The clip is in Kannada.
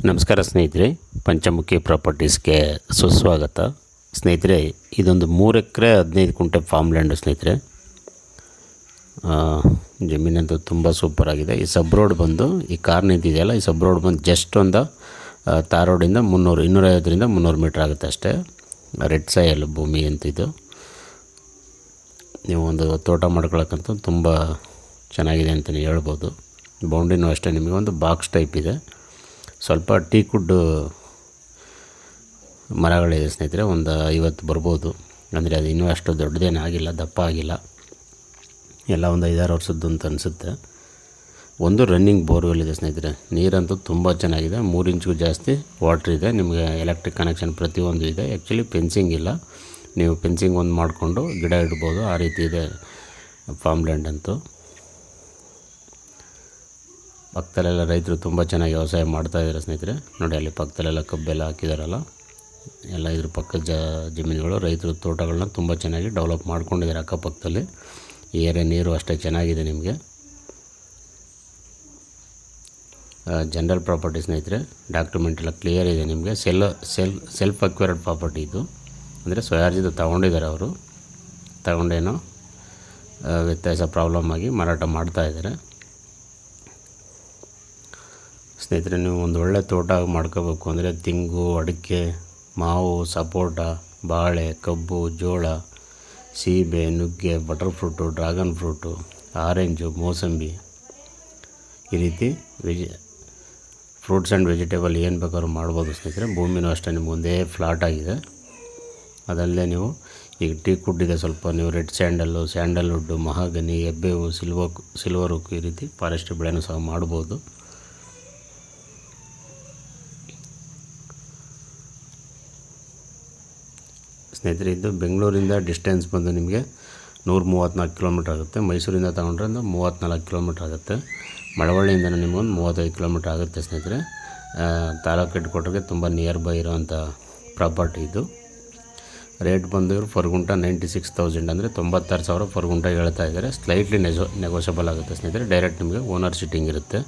ನಮಸ್ಕಾರ ಸ್ನೇಹಿತರೆ, ಪಂಚಮುಖಿ ಪ್ರಾಪರ್ಟೀಸ್ಗೆ ಸುಸ್ವಾಗತ. ಸ್ನೇಹಿತರೆ, ಇದೊಂದು 3 ಎಕರೆ 15 ಕುಂಟೆ ಫಾರ್ಮ್ ಲ್ಯಾಂಡು ಸ್ನೇಹಿತರೆ. ಜಮೀನಂತೂ ತುಂಬ ಸೂಪರಾಗಿದೆ. ಈ ಸಬ್ ರೋಡ್ ಬಂದು ಈ ಕಾರ್ ನಿಂತಿದೆಯಲ್ಲ, ಈ ಸಬ್ ರೋಡ್ ಬಂದು ಜಸ್ಟ್ ಒಂದು ತಾರ್ ರೋಡಿಂದ 250ರಿಂದ 300 ಮೀಟ್ರ್ ಆಗುತ್ತೆ ಅಷ್ಟೇ. ರೆಡ್ ಸಾಯಲ್ ಭೂಮಿ ಅಂತಿದ್ದು. ನೀವು ಒಂದು ತೋಟ ಮಾಡ್ಕೊಳಕ್ಕಂತೂ ತುಂಬ ಚೆನ್ನಾಗಿದೆ ಅಂತಲೇ ಹೇಳ್ಬೋದು. ಬೌಂಡ್ರಿನೂ ಅಷ್ಟೇ, ನಿಮಗೆ ಒಂದು ಬಾಕ್ಸ್ ಟೈಪ್ ಇದೆ. ಸ್ವಲ್ಪ ಟೀಕುಡ್ ಮರಗಳಿದೆ ಸ್ನೇಹಿತರೆ, ಒಂದು 50 ಬರ್ಬೋದು. ಅಂದರೆ ಅದು ಇನ್ನೂ ಅಷ್ಟು ದೊಡ್ಡದೇನು ಆಗಿಲ್ಲ, ದಪ್ಪ ಆಗಿಲ್ಲ, ಎಲ್ಲ ಒಂದು 5-6 ವರ್ಷದ್ದು ಅಂತ ಅನಿಸುತ್ತೆ. ಒಂದು ರನ್ನಿಂಗ್ ಬೋರ್ವೆಲ್ ಇದೆ ಸ್ನೇಹಿತರೆ. ನೀರಂತೂ ತುಂಬ ಚೆನ್ನಾಗಿದೆ, 3 ಇಂಚಿಗೂ ಜಾಸ್ತಿ ವಾಟ್ರ್ ಇದೆ. ನಿಮಗೆ ಎಲೆಕ್ಟ್ರಿಕ್ ಕನೆಕ್ಷನ್ ಪ್ರತಿಯೊಂದು ಇದೆ. ಆ್ಯಕ್ಚುಲಿ ಫೆನ್ಸಿಂಗ್ ಇಲ್ಲ, ನೀವು ಫೆನ್ಸಿಂಗ್ ಒಂದು ಮಾಡಿಕೊಂಡು ಗಿಡ ಇಡ್ಬೋದು, ಆ ರೀತಿ ಇದೆ ಫಾರ್ಮ್ ಲ್ಯಾಂಡ್ ಅಂತೂ. ಪಕ್ಕದಲ್ಲೆಲ್ಲ ರೈತರು ತುಂಬ ಚೆನ್ನಾಗಿ ವ್ಯವಸಾಯ ಮಾಡ್ತಾಯಿದ್ದಾರೆ ಸ್ನೇಹಿತರೆ. ನೋಡಿ, ಅಲ್ಲಿ ಪಕ್ಕದಲ್ಲೆಲ್ಲ ಕಬ್ಬೆಲ್ಲ ಹಾಕಿದಾರಲ್ಲ, ಎಲ್ಲ ಇದ್ರ ಪಕ್ಕದ ಜಮೀನುಗಳು. ರೈತರು ತೋಟಗಳನ್ನ ತುಂಬ ಚೆನ್ನಾಗಿ ಡೆವಲಪ್ ಮಾಡ್ಕೊಂಡಿದ್ದಾರೆ ಅಕ್ಕಪಕ್ಕದಲ್ಲಿ. ಈ ಏರಿಯಾ ನೀರು ಅಷ್ಟೇ ಚೆನ್ನಾಗಿದೆ. ನಿಮಗೆ ಜನರಲ್ ಪ್ರಾಪರ್ಟಿ ಸ್ನೇಹಿತರೆ, ಡಾಕ್ಯುಮೆಂಟ್ ಎಲ್ಲ ಕ್ಲಿಯರ್ ಇದೆ. ನಿಮಗೆ ಸೆಲ್ಫ್ ಅಕ್ವೈರ್ಡ್ ಪ್ರಾಪರ್ಟಿ ಇದು, ಅಂದರೆ ಸ್ವಯಾರ್ಜಿತ ತೊಗೊಂಡಿದ್ದಾರೆ ಅವರು. ತಗೊಂಡೇನೋ ವ್ಯತ್ಯಾಸ ಪ್ರಾಬ್ಲಮ್ ಆಗಿ ಮಾರಾಟ ಮಾಡ್ತಾಯಿದ್ದಾರೆ ಸ್ನೇಹಿತರೆ. ನೀವು ಒಂದು ಒಳ್ಳೆ ತೋಟ ಮಾಡ್ಕೋಬೇಕು ಅಂದರೆ ತೆಂಗು, ಅಡಿಕೆ, ಮಾವು, ಸಪೋಟ, ಬಾಳೆ, ಕಬ್ಬು, ಜೋಳ, ಸೀಬೆ, ನುಗ್ಗೆ, butter fruit, dragon fruit, orange, ಮೋಸಂಬಿ, ಈ ರೀತಿ ಫ್ರೂಟ್ಸ್ ಆ್ಯಂಡ್ ವೆಜಿಟೇಬಲ್ ಏನು ಬೇಕಾದ್ರೂ ಮಾಡ್ಬೋದು ಸ್ನೇಹಿತರೆ. ಭೂಮಿನೂ ಅಷ್ಟೇ ನಿಮ್ಗೆ ಒಂದೇ ಫ್ಲಾಟ್ ಆಗಿದೆ. ಅದಲ್ಲದೆ ನೀವು ಈಗ ಟೀಕುಡ್ ಇದೆ ಸ್ವಲ್ಪ, ನೀವು ರೆಡ್ ಸ್ಯಾಂಡಲ್ವುಡ್ಡು, ಮಹಾಗನಿ, ಎಬ್ಬೇವು, ಸಿಲ್ವರ್ ಉಕ್ಕು, ಈ ರೀತಿ ಫಾರೆಸ್ಟ್ ಬೆಳೆನೂ ಸಹ ಮಾಡ್ಬೋದು. ಸ್ನೇಹಿತರೆ, ಇದು ಬೆಂಗಳೂರಿಂದ ಡಿಸ್ಟೆನ್ಸ್ ಬಂದು ನಿಮಗೆ 134 ಕಿಲೋಮೀಟ್ರ್ ಆಗುತ್ತೆ. ಮೈಸೂರಿಂದ ತಗೊಂಡ್ರೆ ಒಂದು 34 ಕಿಲೋಮೀಟ್ರ್ ಆಗುತ್ತೆ. ಮಳವಳ್ಳಿಯಿಂದ ನಿಮಗೊಂದು 35 ಕಿಲೋಮೀಟ್ರ್ ಆಗುತ್ತೆ ಸ್ನೇಹಿತರೆ. ತಾಲೂಕು ಹೆಡ್ ಕ್ವಾರ್ಟರ್ಗೆ ತುಂಬ ನಿಯರ್ ಬೈ ಇರೋವಂಥ ಪ್ರಾಪರ್ಟಿ ಇದು. ರೇಟ್ ಬಂದು ಇವರು ಪರ್ ಗುಂಟ 96,000 ಅಂದರೆ 96,000 ಪರ್ ಗುಂಟ ಹೇಳ್ತಾ ಇದ್ದಾರೆ. ಸ್ಲೈಟ್ಲಿ ನೆಗೋಷಿಯಬಲ್ ಆಗುತ್ತೆ ಸ್ನೇಹಿತರೆ. ಡೈರೆಕ್ಟ್ ನಿಮಗೆ ಓನರ್ ಸಿಟ್ಟಿಂಗ್ ಇರುತ್ತೆ.